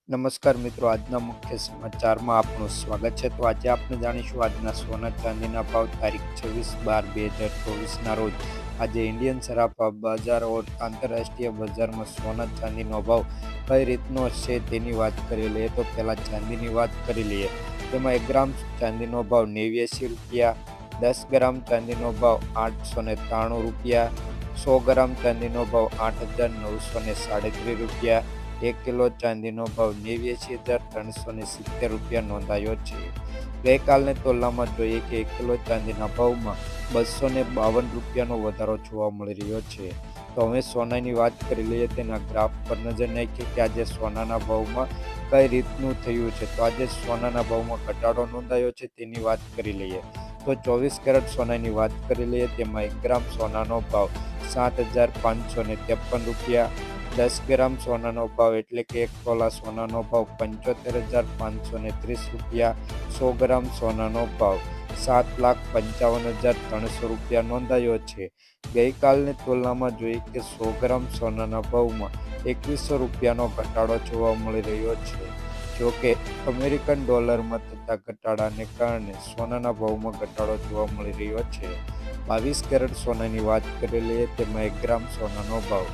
નમસ્કાર મિત્રો, આજના મુખ્ય સમાચારમાં આપનું સ્વાગત છે. તો આજે આપણે જાણીશું આજના સોના ચાંદીના ભાવ તારીખ 26/12/2024ના રોજ. આજે ઇન્ડિયન સરાફા બજાર ઓર આંતરરાષ્ટ્રીય બજારમાં સોના ચાંદીનો ભાવ કઈ રીતનો છે તેની વાત કરી લઈએ. તો પહેલાં ચાંદીની વાત કરી લઈએ. તેમાં 1 ગ્રામ ચાંદીનો ભાવ 89 રૂપિયા, 10 ગ્રામ ચાંદીનો ભાવ 893 રૂપિયા, 100 ગ્રામ ચાંદીનો ભાવ 8,937 રૂપિયા, 1 કિલો ચાંદીનો ભાવ 89,370 રૂપિયા નોંધાયો છે. ગઈકાલની તુલનામાં જોઈએ કે 1 કિલો ચાંદીના ભાવમાં 252 રૂપિયાનો વધારો જોવા મળી રહ્યો છે. તો હવે સોનાની વાત કરી લઈએ. તેના ગ્રાફ પર નજર નાખીએ કે આજે સોનાના ભાવમાં કઈ રીતનું થયું છે. તો આજે સોનાના ભાવમાં ઘટાડો નોંધાયો છે તેની વાત કરી લઈએ. તો 24 કેરેટ સોનાની વાત કરી લઈએ. તેમાં 1 ગ્રામ સોનાનો ભાવ 7,553 રૂપિયા, 10 ગ્રામ સોનાનો ભાવ એટલે કે 1 તોલા સોનાનો ભાવ 75,530 રૂપિયા, 100 ગ્રામ સોનાનો ભાવ 7,55,300 રૂપિયા નોંધાયો છે. ગઈકાલની તુલનામાં જોઈએ કે 100 ગ્રામ સોનાના ભાવમાં 2100 રૂપિયાનો ઘટાડો જોવા મળી રહ્યો છે. જોકે અમેરિકન ડોલરમાં થતા ઘટાડાને કારણે સોનાના ભાવમાં ઘટાડો જોવા મળી રહ્યો છે. 22 કેરેટ સોનાની વાત કરી લઈએ. તેમાં 1 ગ્રામ સોનાનો ભાવ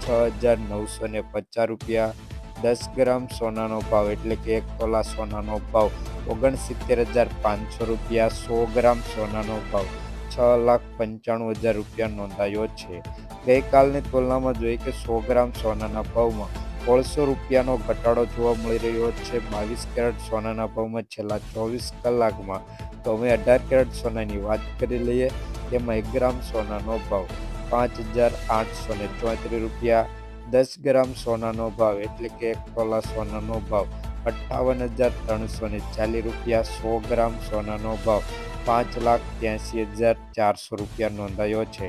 6,950 રૂપિયા, 10 ગ્રામ સોનાનો ભાવ એટલે કે 1 તોલા સોનાનો ભાવ 69,500 રૂપિયા, 100 ગ્રામ સોનાનો ભાવ 6,95,000 રૂપિયા નોંધાયો છે. ગઈકાલની તુલનામાં જોઈએ કે 100 ગ્રામ સોનાના ભાવમાં 1,600 રૂપિયાનો ઘટાડો જોવા મળી રહ્યો છે. 22 કેરેટ સોનાના ભાવમાં છેલ્લા 24 કલાકમાં. તો હવે 18 કેરેટ સોનાની વાત કરી લઈએ. તેમાં 1 ગ્રામ સોનાનો ભાવ 5,834 રૂપિયા, 10 ગ્રામ સોનાનો ભાવ એટલે કે 1 તોલા સોનાનો ભાવ 58,340 રૂપિયા, 100 ગ્રામ સોનાનો ભાવ 5,83,400 રૂપિયા નોંધાયો છે.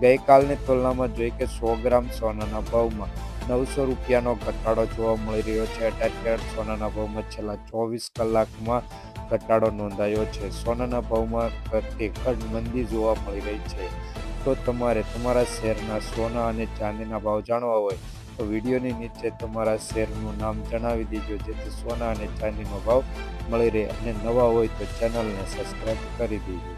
ગઈકાલની તુલનામાં જોઈએ કે 100 ગ્રામ સોનાના ભાવમાં 900 રૂપિયાનો ઘટાડો જોવા મળી રહ્યો છે. 18 કેરેટ સોનાના ભાવમાં છેલ્લા 24 કલાકમાં ઘટાડો નોંધાયો છે. સોનાના ભાવમાં ઘટ મંદી જોવા મળી રહી છે. તો તમારે તમારા શહેરના સોના અને ચાંદીના ભાવ જાણવા હોય તો વિડીયોની નીચે તમારા શહેરનું નામ જણાવી દેજો, જેથી સોના અને ચાંદીનો ભાવ મળી રહે. અને નવા હોય તો ચેનલને સબસ્ક્રાઈબ કરી દેજો.